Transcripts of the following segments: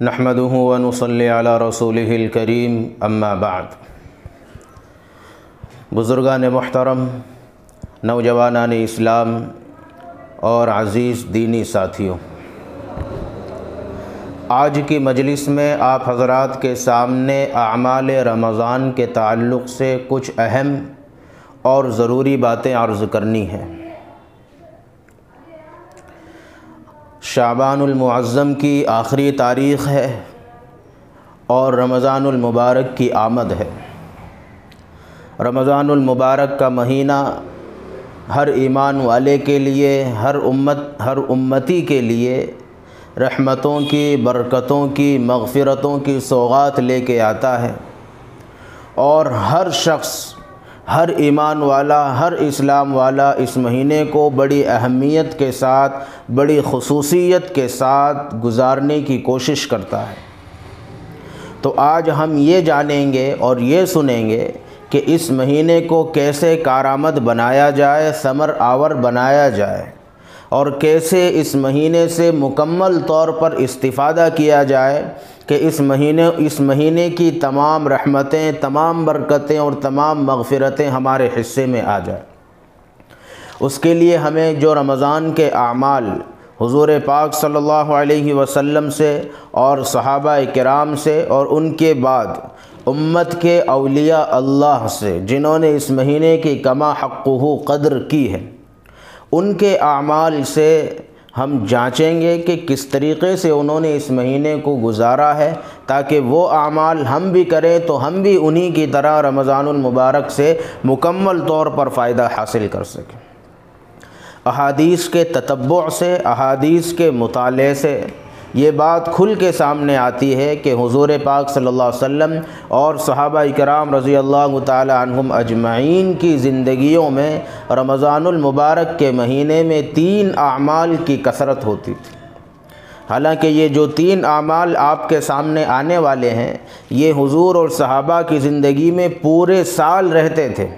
نحمده ونصلی علی رسولہ الکریم اما بعد۔ بزرگان محترم، نوجوانان اسلام اور عزیز دینی ساتھیوں، آج کی مجلس میں آپ حضرات کے سامنے اعمال رمضان کے تعلق سے کچھ اہم اور ضروری باتیں عرض کرنی ہیں۔ شعبان المعظم کی آخری تاریخ ہے اور رمضان المبارک کی آمد ہے۔ رمضان المبارک کا مہینہ ہر ایمان والے کے لیے، ہر امتی کے لیے رحمتوں کی، برکتوں کی، مغفرتوں کی سوغات لے کے آتا ہے، اور ہر شخص، ہر ایمان والا، ہر اسلام والا اس مہینے کو بڑی اہمیت کے ساتھ، بڑی خصوصیت کے ساتھ گزارنے کی کوشش کرتا ہے۔ تو آج ہم یہ جانیں گے اور یہ سنیں گے کہ اس مہینے کو کیسے کارآمد بنایا جائے، ثمر آور بنایا جائے، اور کیسے اس مہینے سے مکمل طور پر استفادہ کیا جائے کہ اس مہینے کی تمام رحمتیں، تمام برکتیں اور تمام مغفرتیں ہمارے حصے میں آ جائیں۔ اس کے لیے ہمیں جو رمضان کے اعمال حضور پاک صلی اللہ علیہ وسلم سے اور صحابہ کرام سے اور ان کے بعد امت کے اولیاء اللہ سے جنہوں نے اس مہینے کی کما حقہ قدر کی ہے، ان کے اعمال سے ہم جانچیں گے کہ کس طریقے سے انہوں نے اس مہینے کو گزارا ہے، تاکہ وہ اعمال ہم بھی کریں تو ہم بھی انہی کی طرح رمضان المبارک سے مکمل طور پر فائدہ حاصل کر سکیں۔ احادیث کے تتبع سے، احادیث کے مطالعے سے یہ بات کھل کے سامنے آتی ہے کہ حضور پاک صلی اللہ علیہ وسلم اور صحابہ کرام رضی اللہ تعالی عنہم اجمعین کی زندگیوں میں رمضان المبارک کے مہینے میں 3 اعمال کی کثرت ہوتی تھی۔ حالانکہ یہ جو 3 اعمال آپ کے سامنے آنے والے ہیں، یہ حضور اور صحابہ کی زندگی میں پورے سال رہتے تھے،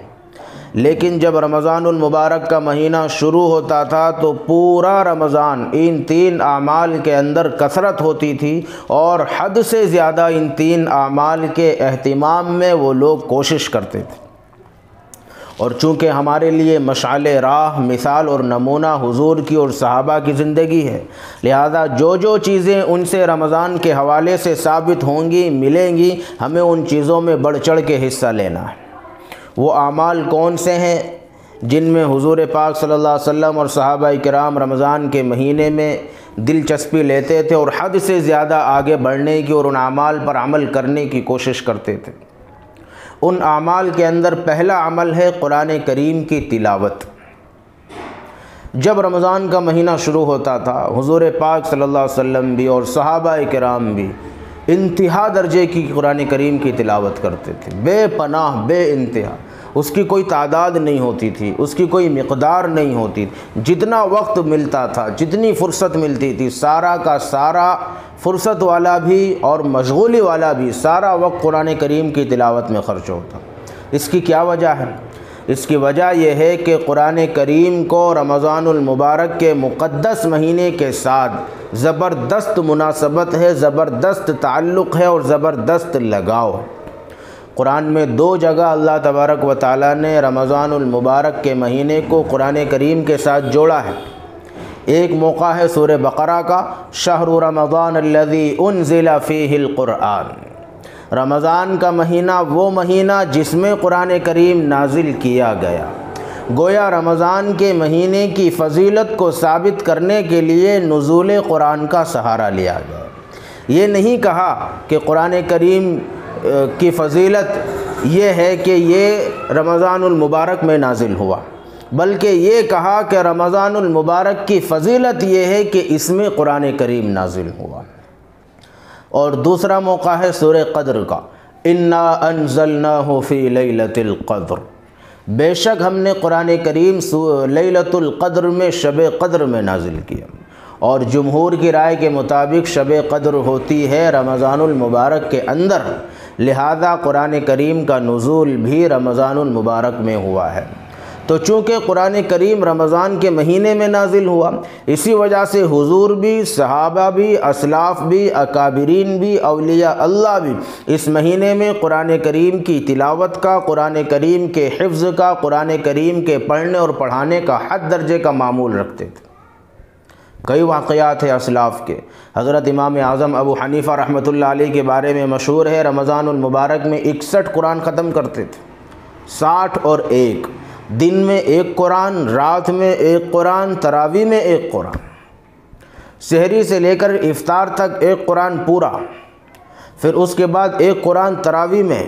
لیکن جب رمضان المبارک کا مہینہ شروع ہوتا تھا تو پورا رمضان ان 3 اعمال کے اندر کثرت ہوتی تھی، اور حد سے زیادہ ان 3 اعمال کے اہتمام میں وہ لوگ کوشش کرتے تھے۔ اور چونکہ ہمارے لیے مشعل راہ، مثال اور نمونہ حضور کی اور صحابہ کی زندگی ہے، لہذا جو چیزیں ان سے رمضان کے حوالے سے ثابت ہوں گی، ملیں گی، ہمیں ان چیزوں میں بڑھ چڑھ کے حصہ لینا ہے۔ وہ اعمال کون سے ہیں جن میں حضور پاک صلی اللہ علیہ وسلم اور صحابہ کرام رمضان کے مہینے میں دلچسپی لیتے تھے اور حد سے زیادہ آگے بڑھنے کی اور ان اعمال پر عمل کرنے کی کوشش کرتے تھے؟ ان اعمال کے اندر پہلا عمل ہے قرآن کریم کی تلاوت۔ جب رمضان کا مہینہ شروع ہوتا تھا، حضور پاک صلی اللہ علیہ وسلم بھی اور صحابہ کرام بھی انتہا درجے کی قرآن کریم کی تلاوت کرتے تھے، بے پناہ، بے انتہا۔ اس کی کوئی تعداد نہیں ہوتی تھی، اس کی کوئی مقدار نہیں ہوتی تھی۔ جتنا وقت ملتا تھا، جتنی فرصت ملتی تھی، سارا کا سارا، فرصت والا بھی اور مشغولی والا بھی، سارا وقت قرآن کریم کی تلاوت میں خرچ ہوتا۔ اس کی کیا وجہ ہے؟ اس کی وجہ یہ ہے کہ قرآن کریم کو رمضان المبارک کے مقدس مہینے کے ساتھ زبردست مناسبت ہے، زبردست تعلق ہے اور زبردست لگاؤ ہے۔ قرآن میں 2 جگہ اللہ تبارک و تعالیٰ نے رمضان المبارک کے مہینے کو قرآن کریم کے ساتھ جوڑا ہے۔ ایک موقع ہے سورہ بقرہ کا، شہر رمضان الذی انزل فیہ القرآن۔ رمضان کا مہینہ وہ مہینہ جس میں قرآن کریم نازل کیا گیا۔ گویا رمضان کے مہینے کی فضیلت کو ثابت کرنے کے لیے نزول قرآن کا سہارا لیا گیا۔ یہ نہیں کہا کہ قرآن کریم کی فضیلت یہ ہے کہ یہ رمضان المبارک میں نازل ہوا، بلکہ یہ کہا کہ رمضان المبارک کی فضیلت یہ ہے کہ اس میں قرآن کریم نازل ہوا۔ اور دوسرا موقع ہے سورہ قدر کا، انا انزلناہ فی لیلۃ القدر۔ بے شک ہم نے قرآن کریم لیلۃ القدر میں، شب قدر میں نازل کیا، اور جمہور کی رائے کے مطابق شب قدر ہوتی ہے رمضان المبارک کے اندر، لہذا قرآن کریم کا نزول بھی رمضان المبارک میں ہوا ہے۔ تو چونکہ قرآن کریم رمضان کے مہینے میں نازل ہوا، اسی وجہ سے حضور بھی، صحابہ بھی، اسلاف بھی، اکابرین بھی، اولیاء اللہ بھی اس مہینے میں قرآن کریم کی تلاوت کا، قرآن کریم کے حفظ کا، قرآن کریم کے پڑھنے اور پڑھانے کا حد درجے کا معمول رکھتے تھے۔ کئی واقعات ہیں اسلاف کے۔ حضرت امام اعظم ابو حنیفہ رحمۃ اللہ علیہ کے بارے میں مشہور ہے، رمضان المبارک میں 61 قرآن ختم کرتے تھے، 60 اور 1، دن میں 1 قرآن، رات میں 1 قرآن، تراویح میں 1 قرآن، سحری سے لے کر افطار تک 1 قرآن پورا، پھر اس کے بعد 1 قرآن تراویح میں،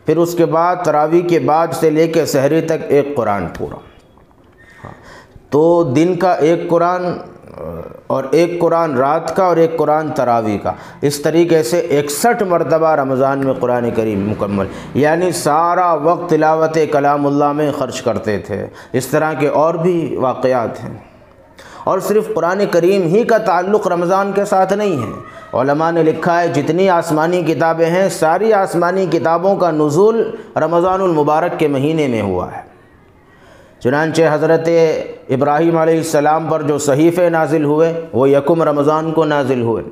پھر اس کے بعد تراویح کے بعد سے لے کے سحری تک 1 قرآن پورا۔ تو دن کا 1 قرآن اور 1 قرآن رات کا اور 1 قرآن تراویح کا، اس طریقے سے 61 مرتبہ رمضان میں قرآن کریم مکمل، یعنی سارا وقت تلاوت کلام اللہ میں خرچ کرتے تھے۔ اس طرح کے اور بھی واقعات ہیں۔ اور صرف قرآن کریم ہی کا تعلق رمضان کے ساتھ نہیں ہے، علماء نے لکھا ہے جتنی آسمانی کتابیں ہیں ساری آسمانی کتابوں کا نزول رمضان المبارک کے مہینے میں ہوا ہے۔ چنانچہ حضرت ابراہیم علیہ السلام پر جو صحیفے نازل ہوئے وہ 1 رمضان کو نازل ہوئے،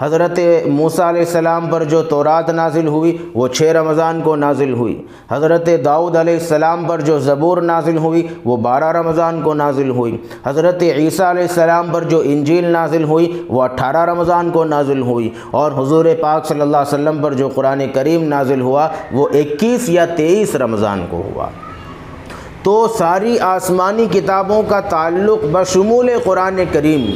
حضرت موسیٰ علیہ السلام پر جو تورات نازل ہوئی وہ 6 رمضان کو نازل ہوئی، حضرت داؤد علیہ السلام پر جو زبور نازل ہوئی وہ 12 رمضان کو نازل ہوئی، حضرت عیسیٰ علیہ السلام پر جو انجیل نازل ہوئی وہ 18 رمضان کو نازل ہوئی، اور حضور پاک صلی اللہ علیہ وسلم پر جو قرآن کریم نازل ہوا وہ 21 یا 23 رمضان کو ہوا۔ تو ساری آسمانی کتابوں کا تعلق بشمول قرآن کریم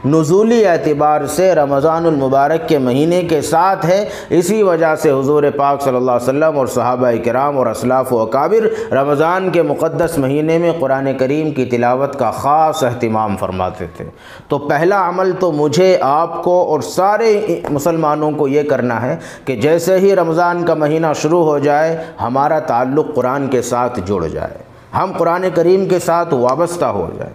نزولی اعتبار سے رمضان المبارک کے مہینے کے ساتھ ہے۔ اسی وجہ سے حضور پاک صلی اللہ علیہ وسلم اور صحابہ کرام اور اسلاف و اکابر رمضان کے مقدس مہینے میں قرآن کریم کی تلاوت کا خاص اہتمام فرماتے تھے۔ تو پہلا عمل تو مجھے، آپ کو اور سارے مسلمانوں کو یہ کرنا ہے کہ جیسے ہی رمضان کا مہینہ شروع ہو جائے ہمارا تعلق قرآن کے ساتھ جڑ جائے، ہم قرآن کریم کے ساتھ وابستہ ہو جائیں۔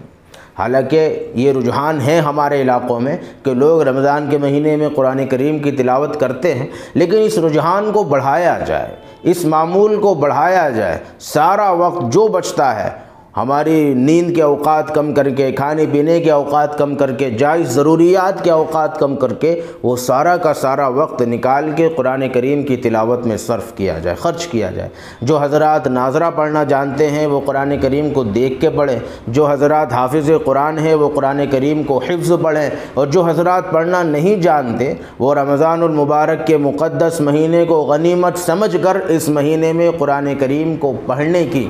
حالانکہ یہ رجحان ہے ہمارے علاقوں میں کہ لوگ رمضان کے مہینے میں قرآن کریم کی تلاوت کرتے ہیں، لیکن اس رجحان کو بڑھایا جائے، اس معمول کو بڑھایا جائے۔ سارا وقت جو بچتا ہے ہماری نیند کے اوقات کم کر کے، کھانے پینے کے اوقات کم کر کے، جائز ضروریات کے اوقات کم کر کے، وہ سارا کا سارا وقت نکال کے قرآن کریم کی تلاوت میں صرف کیا جائے، خرچ کیا جائے۔ جو حضرات ناظرہ پڑھنا جانتے ہیں وہ قرآن کریم کو دیکھ کے پڑھیں، جو حضرات حافظ قرآن ہیں وہ قرآن کریم کو حفظ پڑھیں، اور جو حضرات پڑھنا نہیں جانتے وہ رمضان المبارک کے مقدس مہینے کو غنیمت سمجھ کر اس مہینے میں قرآن کریم کو پڑھنے کی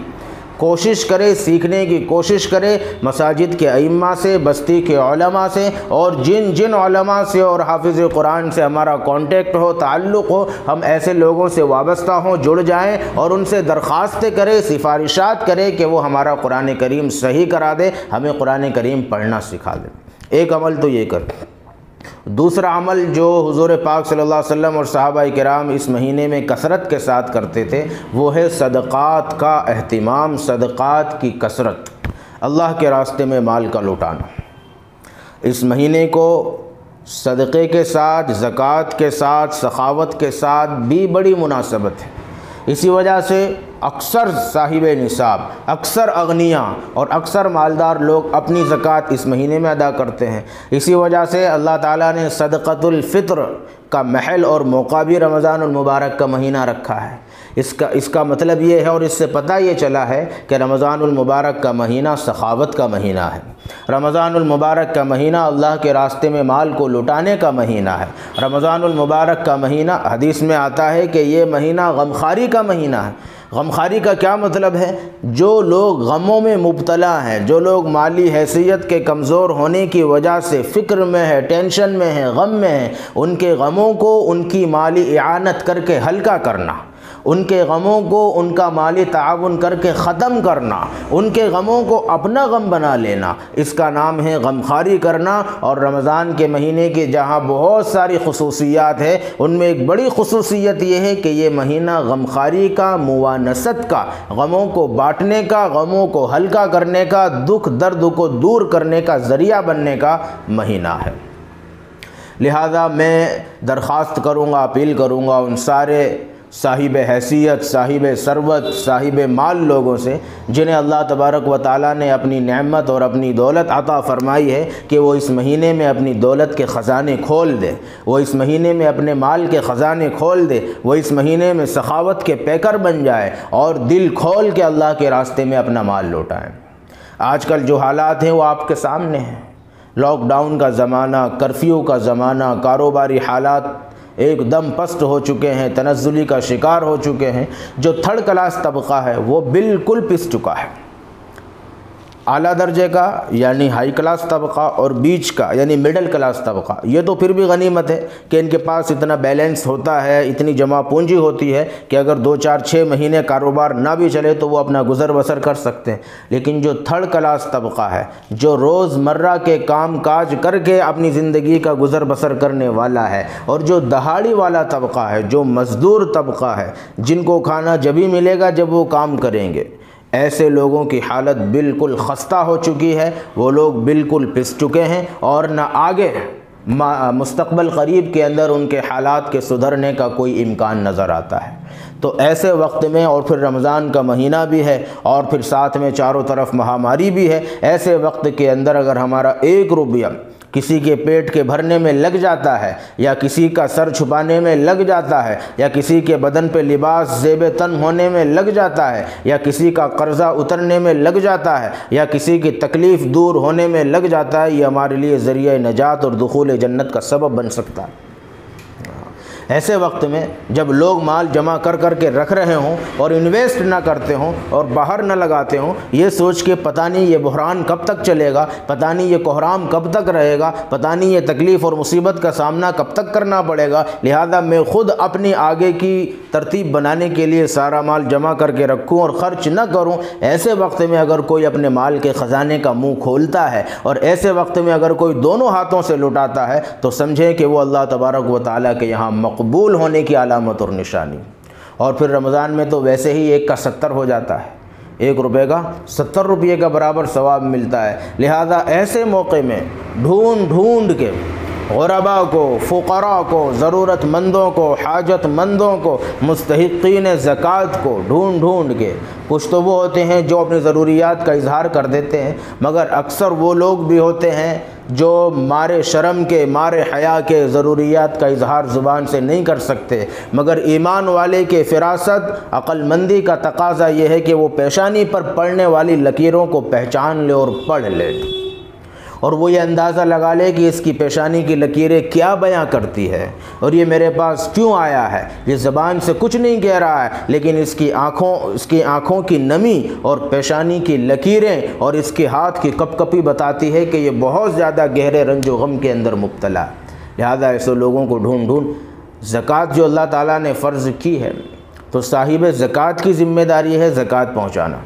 کوشش کرے، سیکھنے کی کوشش کرے، مساجد کے ائمہ سے، بستی کے علماء سے، اور جن علماء سے اور حافظ قرآن سے ہمارا کانٹیکٹ ہو، تعلق ہو، ہم ایسے لوگوں سے وابستہ ہوں، جڑ جائیں اور ان سے درخواستیں کریں، سفارشات کریں کہ وہ ہمارا قرآن کریم صحیح کرا دے، ہمیں قرآن کریم پڑھنا سکھا دے۔ ایک عمل تو یہ کر۔ دوسرا عمل جو حضور پاک صلی اللہ علیہ وسلم اور صحابہ کرام اس مہینے میں کثرت کے ساتھ کرتے تھے وہ ہے صدقات کا اہتمام، صدقات کی کثرت، اللہ کے راستے میں مال کا لوٹانا۔ اس مہینے کو صدقے کے ساتھ، زکوٰۃ کے ساتھ، سخاوت کے ساتھ بھی بڑی مناسبت ہے۔ اسی وجہ سے اکثر صاحب نصاب، اکثر اغنیاء اور اکثر مالدار لوگ اپنی زکوٰۃ اس مہینے میں ادا کرتے ہیں۔ اسی وجہ سے اللہ تعالیٰ نے صدقۃ الفطر کا محل اور موقع بھی رمضان المبارک کا مہینہ رکھا ہے۔ اس کا مطلب یہ ہے، اور اس سے پتہ یہ چلا ہے کہ رمضان المبارک کا مہینہ سخاوت کا مہینہ ہے، رمضان المبارک کا مہینہ اللہ کے راستے میں مال کو لٹانے کا مہینہ ہے، رمضان المبارک کا مہینہ حدیث میں آتا ہے کہ یہ مہینہ غمخواری کا مہینہ ہے۔ غمخواری کا کیا مطلب ہے؟ جو لوگ غموں میں مبتلا ہیں، جو لوگ مالی حیثیت کے کمزور ہونے کی وجہ سے فکر میں ہے، ٹینشن میں ہے، غم میں ہے، ان کے غموں کو ان کی مالی اعانت کر کے ہلکا کرنا، ان کے غموں کو ان کا مالی تعاون کر کے ختم کرنا، ان کے غموں کو اپنا غم بنا لینا، اس کا نام ہے غمخواری کرنا۔ اور رمضان کے مہینے کی جہاں بہت ساری خصوصیات ہے، ان میں ایک بڑی خصوصیت یہ ہے کہ یہ مہینہ غمخواری کا، موانست کا، غموں کو بانٹنے کا، غموں کو ہلکا کرنے کا، دکھ درد کو دور کرنے کا ذریعہ بننے کا مہینہ ہے۔ لہذا میں درخواست کروں گا، اپیل کروں گا ان سارے صاحب حیثیت، صاحب ثروت، صاحب مال لوگوں سے، جنہیں اللہ تبارک و تعالیٰ نے اپنی نعمت اور اپنی دولت عطا فرمائی ہے کہ وہ اس مہینے میں اپنی دولت کے خزانے کھول دے، وہ اس مہینے میں اپنے مال کے خزانے کھول دے، وہ اس مہینے میں سخاوت کے پیکر بن جائے اور دل کھول کے اللہ کے راستے میں اپنا مال لوٹائیں۔ آج کل جو حالات ہیں وہ آپ کے سامنے ہیں۔ لاک ڈاؤن کا زمانہ، کرفیو کا زمانہ، کاروباری حالات ایک دم پست ہو چکے ہیں، تنزلی کا شکار ہو چکے ہیں۔ جو تھرڈ کلاس طبقہ ہے وہ بالکل پس چکا ہے۔ اعلیٰ درجے کا یعنی ہائی کلاس طبقہ اور بیچ کا یعنی مڈل کلاس طبقہ، یہ تو پھر بھی غنیمت ہے کہ ان کے پاس اتنا بیلنس ہوتا ہے، اتنی جمع پونجی ہوتی ہے کہ اگر 2-4-6 مہینے کاروبار نہ بھی چلے تو وہ اپنا گزر بسر کر سکتے ہیں۔ لیکن جو تھرڈ کلاس طبقہ ہے، جو روز مرہ کے کام کاج کر کے اپنی زندگی کا گزر بسر کرنے والا ہے، اور جو دہاڑی والا طبقہ ہے، جو مزدور طبقہ ہے، جن کو کھانا جبھی ملے گا جب وہ کام کریں گے، ایسے لوگوں کی حالت بالکل خستہ ہو چکی ہے۔ وہ لوگ بالکل پس چکے ہیں اور نہ آگے مستقبل قریب کے اندر ان کے حالات کے سدھرنے کا کوئی امکان نظر آتا ہے۔ تو ایسے وقت میں، اور پھر رمضان کا مہینہ بھی ہے اور پھر ساتھ میں چاروں طرف مہاماری بھی ہے، ایسے وقت کے اندر اگر ہمارا 1 روپیہ کسی کے پیٹ کے بھرنے میں لگ جاتا ہے، یا کسی کا سر چھپانے میں لگ جاتا ہے، یا کسی کے بدن پہ لباس زیب تن ہونے میں لگ جاتا ہے، یا کسی کا قرضہ اترنے میں لگ جاتا ہے، یا کسی کی تکلیف دور ہونے میں لگ جاتا ہے، یہ ہمارے لیے ذریعہ نجات اور دخول جنت کا سبب بن سکتا ہے۔ ایسے وقت میں جب لوگ مال جمع کر کر کے رکھ رہے ہوں اور انویسٹ نہ کرتے ہوں اور باہر نہ لگاتے ہوں، یہ سوچ کے پتہ نہیں یہ بحران کب تک چلے گا، پتہ نہیں یہ کوہرام کب تک رہے گا، پتہ نہیں یہ تکلیف اور مصیبت کا سامنا کب تک کرنا پڑے گا، لہذا میں خود اپنی آگے کی ترتیب بنانے کے لیے سارا مال جمع کر کے رکھوں اور خرچ نہ کروں۔ ایسے وقت میں اگر کوئی اپنے مال کے خزانے کا منہ کھولتا ہے اور ایسے وقت میں اگر کوئی دونوں ہاتھوں سے لٹاتا ہے تو سمجھیں کہ وہ اللہ تبارک و تعالیٰ کے یہاں مقبول ہونے کی علامت اور نشانی۔ اور پھر رمضان میں تو ویسے ہی 1 کا 70 ہو جاتا ہے، 1 روپے کا 70 روپے کا برابر ثواب ملتا ہے۔ لہذا ایسے موقع میں ڈھونڈ ڈھونڈ کے غرباء کو، فقراء کو، ضرورت مندوں کو، حاجت مندوں کو، مستحقین زکوٰۃ کو ڈھونڈ ڈھونڈ کے، کچھ تو وہ ہوتے ہیں جو اپنی ضروریات کا اظہار کر دیتے ہیں، مگر اکثر وہ لوگ بھی ہوتے ہیں جو مارے شرم کے، مارے حیا کے ضروریات کا اظہار زبان سے نہیں کر سکتے، مگر ایمان والے کے فراست، عقل مندی کا تقاضا یہ ہے کہ وہ پیشانی پر پڑنے والی لکیروں کو پہچان لے اور پڑھ لے، اور وہ یہ اندازہ لگا لے کہ اس کی پیشانی کی لکیریں کیا بیاں کرتی ہے اور یہ میرے پاس کیوں آیا ہے۔ یہ زبان سے کچھ نہیں کہہ رہا ہے، لیکن اس کی آنکھوں کی نمی اور پیشانی کی لکیریں اور اس کے ہاتھ کی کپ کپی بتاتی ہے کہ یہ بہت زیادہ گہرے رنج و غم کے اندر مبتلا ہے۔ لہذا ایسے لوگوں کو ڈھونڈ ڈھونڈ زکوٰۃ جو اللہ تعالیٰ نے فرض کی ہے تو صاحب زکوٰۃ کی ذمہ داری ہے زکوٰۃ پہنچانا۔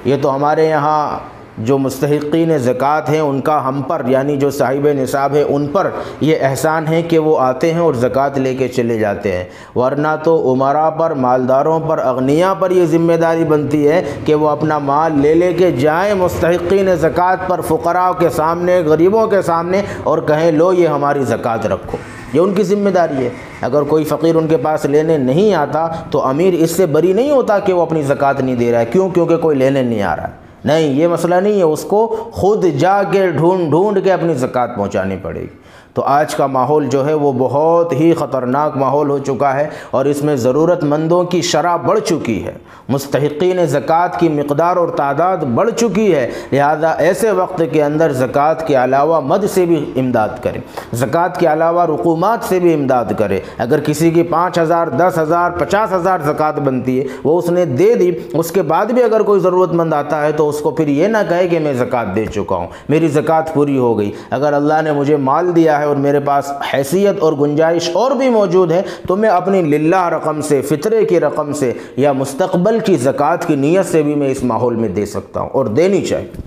یہ تو ہمارے یہاں جو مستحقین زکوٰۃ ہیں ان کا ہم پر، یعنی جو صاحب نصاب ہے ان پر یہ احسان ہے کہ وہ آتے ہیں اور زکوٰۃ لے کے چلے جاتے ہیں، ورنہ تو امراء پر، مالداروں پر، اغنیاء پر یہ ذمہ داری بنتی ہے کہ وہ اپنا مال لے کے جائیں مستحقین زکوٰۃ پر، فقراء کے سامنے، غریبوں کے سامنے، اور کہیں لو یہ ہماری زکوٰۃ رکھو۔ یہ ان کی ذمہ داری ہے۔ اگر کوئی فقیر ان کے پاس لینے نہیں آتا تو امیر اس سے بری نہیں ہوتا کہ وہ اپنی زکوٰۃ نہیں دے رہا ہے، کیونکہ کوئی لینے نہیں آ رہا ہے۔ نہیں، یہ مسئلہ نہیں ہے، اس کو خود جا کے ڈھونڈ ڈھونڈ کے اپنی زکوٰۃ پہنچانی پڑے گی۔ تو آج کا ماحول جو ہے وہ بہت ہی خطرناک ماحول ہو چکا ہے اور اس میں ضرورت مندوں کی شرح بڑھ چکی ہے، مستحقین زکوٰۃ کی مقدار اور تعداد بڑھ چکی ہے۔ لہذا ایسے وقت کے اندر زکوٰۃ کے علاوہ مد سے بھی امداد کرے، زکوٰۃ کے علاوہ رقومات سے بھی امداد کرے۔ اگر کسی کی 5,000، 10,000، 50,000 زکوٰۃ بنتی ہے، وہ اس نے دے دی، اس کے بعد بھی اگر کوئی ضرورت مند آتا ہے تو اس کو پھر یہ نہ کہے کہ میں زکوٰۃ دے چکا ہوں، میری زکوٰۃ پوری ہو گئی۔ اگر اللہ نے مجھے مال دیا ہے اور میرے پاس حیثیت اور گنجائش اور بھی موجود ہے تو میں اپنی للہ رقم سے، فطرے کی رقم سے یا مستقبل کی زکوٰۃ کی نیت سے بھی میں اس ماحول میں دے سکتا ہوں اور دینی چاہیے۔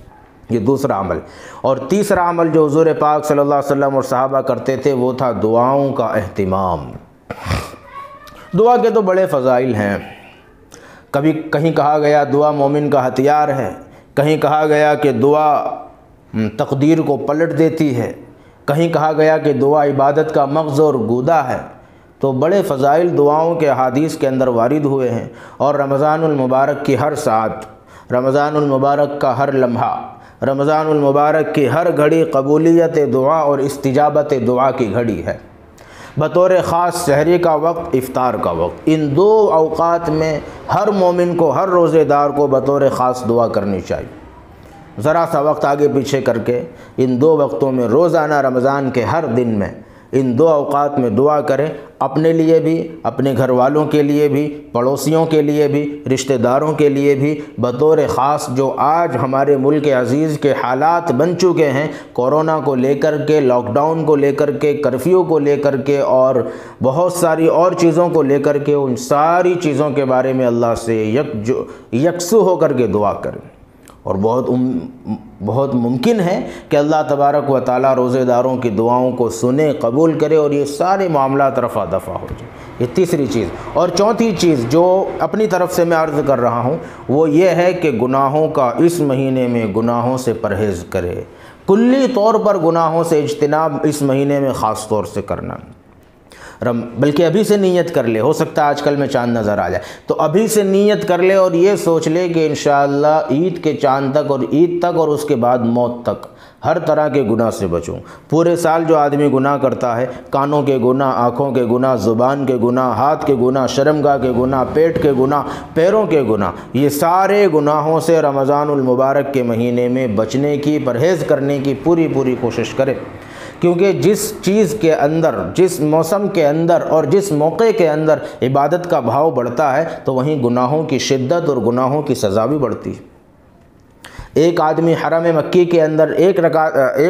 یہ دوسرا عمل۔ اور تیسرا عمل جو حضور پاک صلی اللہ علیہ وسلم اور صحابہ کرتے تھے وہ تھا دعاؤں کا اہتمام۔ دعا کے تو بڑے فضائل ہیں، کبھی کہیں کہا گیا دعا مومن کا ہتھیار ہے، کہیں کہا گیا کہ دعا تقدیر کو پلٹ دیتی ہے، کہیں کہا گیا کہ دعا عبادت کا مغز اور گودا ہے۔ تو بڑے فضائل دعاؤں کے احادیث کے اندر وارد ہوئے ہیں، اور رمضان المبارک کی ہر ساعت، رمضان المبارک کا ہر لمحہ، رمضان المبارک کی ہر گھڑی قبولیت دعا اور استجابت دعا کی گھڑی ہے۔ بطور خاص سحری کا وقت، افطار کا وقت، ان دو اوقات میں ہر مومن کو، ہر روزے دار کو بطور خاص دعا کرنی چاہیے۔ ذرا سا وقت آگے پیچھے کر کے ان دو وقتوں میں روزانہ رمضان کے ہر دن میں ان دو اوقات میں دعا کریں، اپنے لیے بھی، اپنے گھر والوں کے لیے بھی، پڑوسیوں کے لیے بھی، رشتہ داروں کے لیے بھی، بطور خاص جو آج ہمارے ملک عزیز کے حالات بن چکے ہیں، کورونا کو لے کر کے، لاک ڈاؤن کو لے کر کے، کرفیو کو لے کر کے، اور بہت ساری اور چیزوں کو لے کر کے، ان ساری چیزوں کے بارے میں اللہ سے یکسو ہو کر کے دعا کریں۔ اور بہت ممکن ہے کہ اللہ تبارک و تعالیٰ روزے داروں کی دعاؤں کو سنے، قبول کرے، اور یہ سارے معاملات رفع دفع ہو جائیں۔ یہ تیسری چیز۔ اور چوتھی چیز جو اپنی طرف سے میں عرض کر رہا ہوں وہ یہ ہے کہ گناہوں کا اس مہینے میں گناہوں سے پرہیز کرے، کلی طور پر گناہوں سے اجتناب اس مہینے میں خاص طور سے کرنا، بلکہ ابھی سے نیت کر لے۔ ہو سکتا ہے آج کل میں چاند نظر آ جائے تو ابھی سے نیت کر لے، اور یہ سوچ لے کہ انشاءاللہ عید کے چاند تک، اور عید تک، اور اس کے بعد موت تک ہر طرح کے گناہ سے بچوں۔ پورے سال جو آدمی گناہ کرتا ہے، کانوں کے گناہ، آنکھوں کے گناہ، زبان کے گناہ، ہاتھ کے گناہ، شرمگاہ کے گناہ، پیٹ کے گناہ، پیروں کے گناہ، یہ سارے گناہوں سے رمضان المبارک کے مہینے میں بچنے کی، پرہیز کرنے کی پوری کوشش کرے۔ کیونکہ جس چیز کے اندر، جس موسم کے اندر اور جس موقع کے اندر عبادت کا بھاؤ بڑھتا ہے تو وہیں گناہوں کی شدت اور گناہوں کی سزا بھی بڑھتی ہے۔ ایک آدمی حرم مکی کے اندر ایک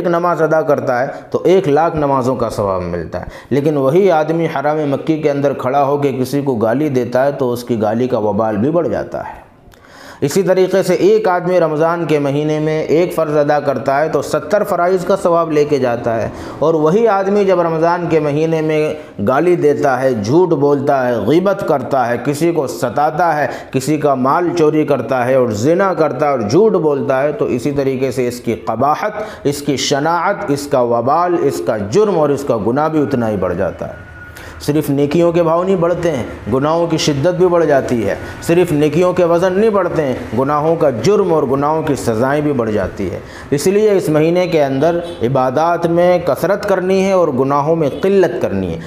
نماز ادا کرتا ہے تو 1,00,000 نمازوں کا ثواب ملتا ہے، لیکن وہی آدمی حرم مکی کے اندر کھڑا ہو کے کسی کو گالی دیتا ہے تو اس کی گالی کا وبال بھی بڑھ جاتا ہے۔ اسی طریقے سے ایک آدمی رمضان کے مہینے میں ایک فرض ادا کرتا ہے تو 70 فرائض کا ثواب لے کے جاتا ہے، اور وہی آدمی جب رمضان کے مہینے میں گالی دیتا ہے، جھوٹ بولتا ہے، غیبت کرتا ہے، کسی کو ستاتا ہے، کسی کا مال چوری کرتا ہے، اور زنا کرتا ہے اور جھوٹ بولتا ہے، تو اسی طریقے سے اس کی قباحت، اس کی شناعت، اس کا وبال، اس کا جرم اور اس کا گناہ بھی اتنا ہی بڑھ جاتا ہے۔ صرف نیکیوں کے بھاؤ نہیں بڑھتے ہیں، گناہوں کی شدت بھی بڑھ جاتی ہے۔ صرف نیکیوں کے وزن نہیں بڑھتے ہیں، گناہوں کا جرم اور گناہوں کی سزائیں بھی بڑھ جاتی ہے۔ اس لیے اس مہینے کے اندر عبادات میں کثرت کرنی ہے اور گناہوں میں قلت کرنی ہے۔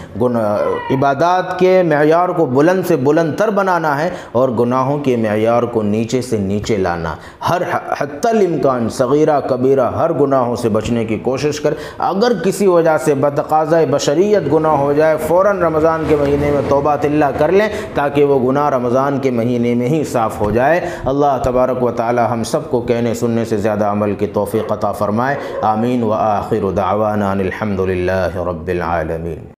عبادات کے معیار کو بلند سے بلند تر بنانا ہے، اور گناہوں کے معیار کو نیچے سے نیچے لانا۔ ہر حتی الامکان صغیرہ کبیرہ ہر گناہوں سے بچنے کی کوشش کر۔ اگر کسی وجہ سے بتقاضۂ بشریت گناہ ہو جائے، فوراً رمضان کے مہینے میں توبہ اللہ کر لیں تاکہ وہ گناہ رمضان کے مہینے میں ہی صاف ہو جائے۔ اللہ تبارک و تعالی ہم سب کو کہنے سننے سے زیادہ عمل کی توفیق عطا فرمائے۔ آمین۔ وآخر دعوانا الحمد للہ رب العالمین۔